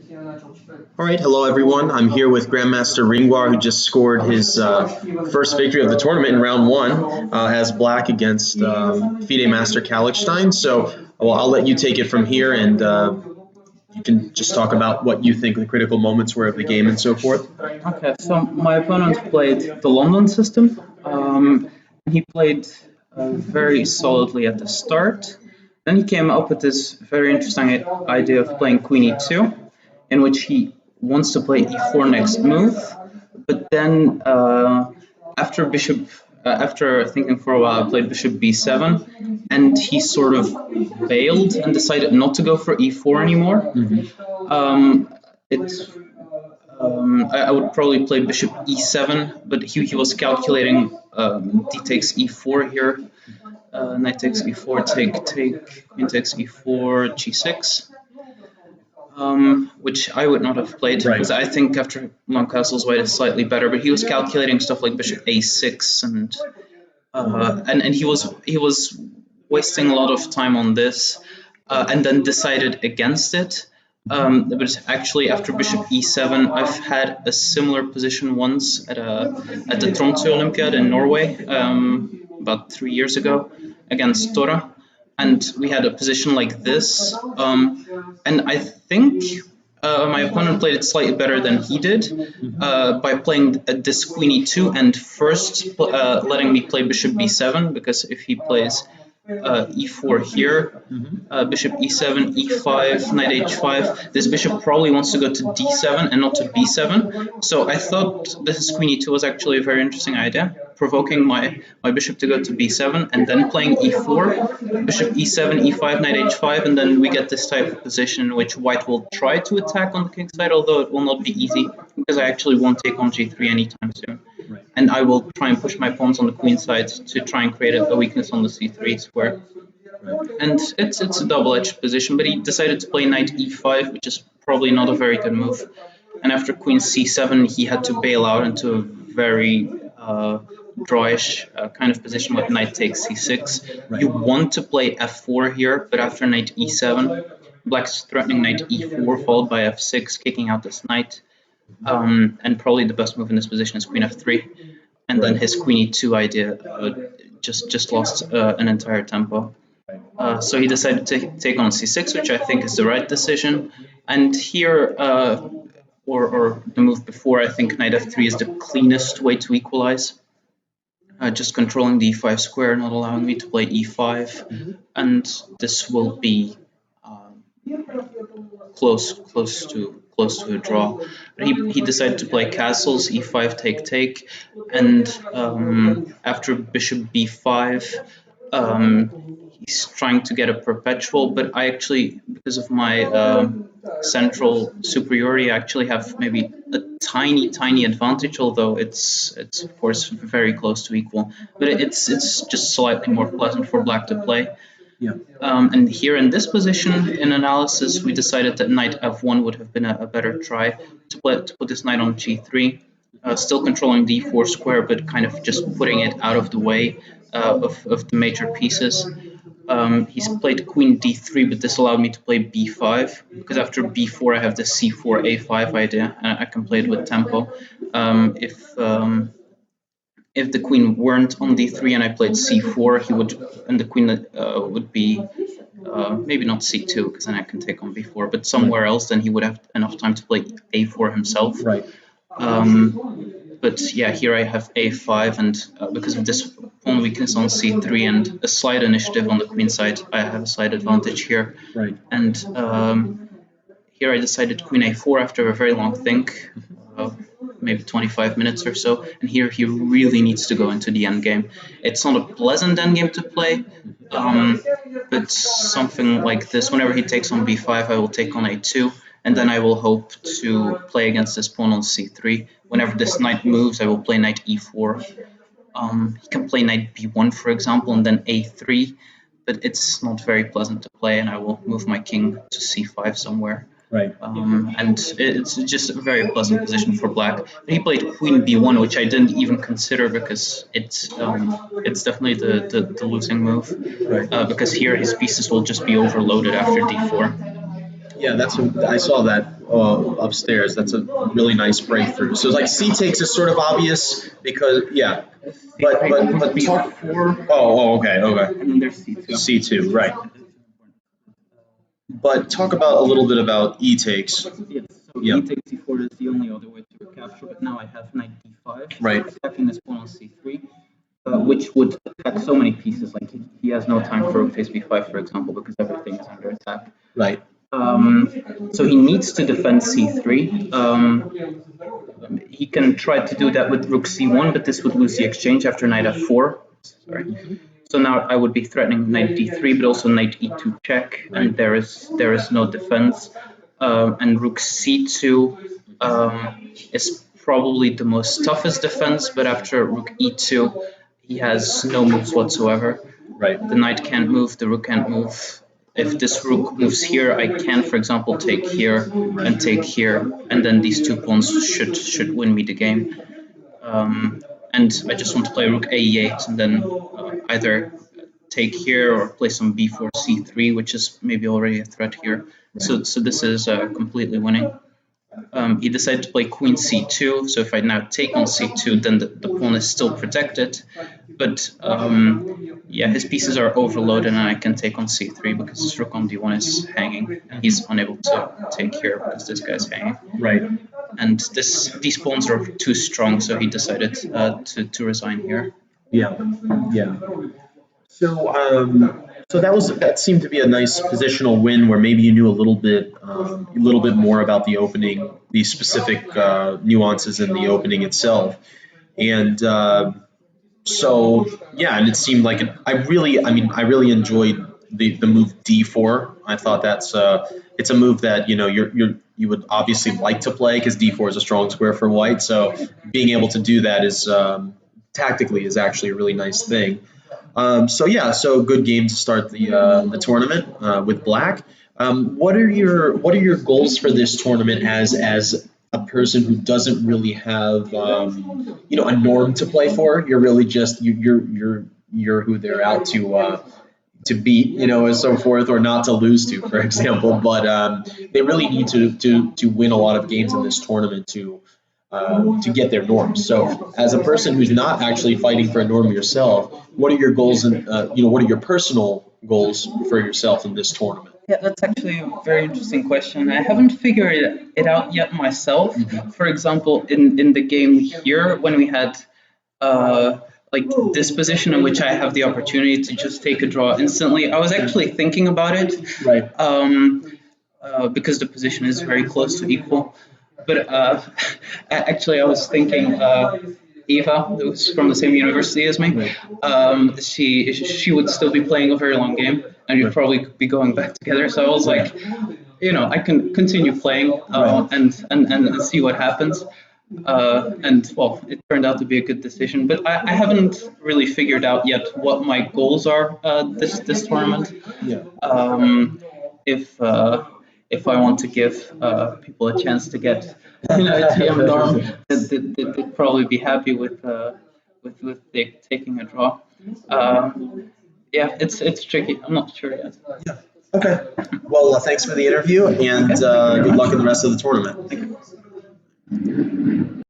All right, hello everyone. I'm here with Grandmaster Ringoir, who just scored his first victory of the tournament in round one as black against FIDE Master Kalikshteyn. So, well, I'll let you take it from here, and you can just talk about what you think the critical moments were of the game and so forth. Okay, so my opponent played the London system. He played very solidly at the start. Then he came up with this very interesting idea of playing Queen e2, in which he wants to play e4 next move. But then after thinking for a while, I played bishop b7, and he sort of bailed and decided not to go for e4 anymore. I would probably play bishop e7, but he was calculating d takes e4 here, knight takes e4, take, queen takes e4, g6, which I would not have played because I think after long castles white is slightly better. But he was calculating stuff like bishop a6 and he was wasting a lot of time on this, and then decided against it. But actually, after bishop e7, I've had a similar position once at the Tromsø Olympiad in Norway about 3 years ago against Tora, and we had a position like this. And I think my opponent played it slightly better than he did by playing this queen e2 and first letting me play bishop b7, because if he plays e4 here, bishop e7, e5, knight h5. This bishop probably wants to go to d7 and not to b7. So I thought this queen e2 was actually a very interesting idea, provoking my bishop to go to b7 and then playing e4, bishop e7, e5, knight h5, and then we get this type of position in which white will try to attack on the king side, although it will not be easy because I actually won't take on g3 anytime soon. And I will try and push my pawns on the queen side to try and create a weakness on the c3 square. And it's a double-edged position, but he decided to play knight e5, which is probably not a very good move. And after queen c7, he had to bail out into a very drawish kind of position with knight takes c6. You want to play f4 here, but after knight e7, black's threatening knight e4, followed by f6, kicking out this knight. And probably the best move in this position is queen f3, and then his queen e2 idea just lost an entire tempo. So he decided to take on c6, which I think is the right decision. And here, or the move before, I think knight f3 is the cleanest way to equalize. Just controlling the e5 square, not allowing me to play e5, and this will be close to a draw. But he decided to play castles, e5, take, and after bishop b5, he's trying to get a perpetual, but I actually, because of my central superiority, I actually have maybe a tiny advantage, although it's of course very close to equal. But it's just slightly more pleasant for black to play. Yeah. And here in this position, in analysis, we decided that knight f1 would have been a better try to put this knight on g3, still controlling the e4 square, but kind of just putting it out of the way of the major pieces. He's played queen d3, but this allowed me to play b5, because after b4 I have the c4 a5 idea, and I can play it with tempo. If the queen weren't on d3 and I played c4, the queen would be maybe not c2, because then I can take on b4, but somewhere else, then he would have enough time to play a4 himself. Right. But yeah, here I have a5, and because of this pawn weakness on c3 and a slight initiative on the queen side, I have a slight advantage here. Right. And here I decided queen a4 after a very long think, maybe 25 minutes or so, and here he really needs to go into the endgame. It's not a pleasant endgame to play, but something like this, whenever he takes on b5, I will take on a2, and then I will hope to play against this pawn on c3. Whenever this knight moves, I will play knight e4. He can play knight b1, for example, and then a3, but it's not very pleasant to play, and I will move my king to c5 somewhere. Right. And it's just a very pleasant position for black. But he played queen b1, which I didn't even consider because it's definitely the losing move. Right. Because here his pieces will just be overloaded after d4. Yeah, I saw that upstairs. That's a really nice breakthrough. So like C takes is sort of obvious because yeah, but talk. B4, Okay. and then there's C2. C2, right. But talk about a little bit about E takes. Yes, so Yeah. E takes C4 is the only other way to recapture, but now I have knight D5, Right. attacking this pawn on C3, which would attack so many pieces. Like he has no time for rook takes B5, for example, because everything is under attack. Right. So he needs to defend C3. He can try to do that with rook C1, but this would lose the exchange after knight F4. Sorry. So now I would be threatening knight D3, but also knight E2 check, and there is no defense. And rook C2 is probably the most toughest defense, but after rook E2, he has no moves whatsoever. Right. The knight can't move, the rook can't move. If this rook moves here, I can, for example, take here and take here, and then these two pawns should win me the game. And I just want to play rook A8 and then either take here or play some B4 C3, which is maybe already a threat here. So this is completely winning. He decided to play queen C2, so if I now take on C2, then the pawn is still protected. But yeah, his pieces are overloaded and I can take on C3 because his rook on D1 is hanging. He's unable to take here because this guy's hanging. Right. And these pawns are too strong, so he decided to resign here. Yeah. So that seemed to be a nice positional win where maybe you knew a little bit more about the opening, the specific nuances in the opening itself, and so yeah, and it seemed like I really enjoyed the move D4. I thought it's a move that you would obviously like to play because D4 is a strong square for white. So being able to do that is tactically is actually a really nice thing. So good game to start the tournament with black. What are your goals for this tournament as a person who doesn't really have a norm to play for? You're really just you're who they're out to beat, and so forth, or not to lose to, for example. But they really need to win a lot of games in this tournament to get their norms. So, as a person who's not actually fighting for a norm yourself, what are your goals and what are your personal goals for yourself in this tournament? Yeah, that's actually a very interesting question. I haven't figured it out yet myself. For example, in the game here, when we had like this position in which I have the opportunity to just take a draw instantly, I was actually thinking about it. Right. Because the position is very close to equal. But actually, I was thinking Eva, who's from the same university as me, she would still be playing a very long game, and we'd probably be going back together. So I was like, I can continue playing and see what happens. And well, it turned out to be a good decision. But I haven't really figured out yet what my goals are this tournament. Yeah. If I want to give people a chance to get a GM norm, they'd probably be happy with taking a draw. Yeah, it's tricky. I'm not sure yet. Yeah. Okay. Well, thanks for the interview, and good luck in the rest of the tournament. Thank you.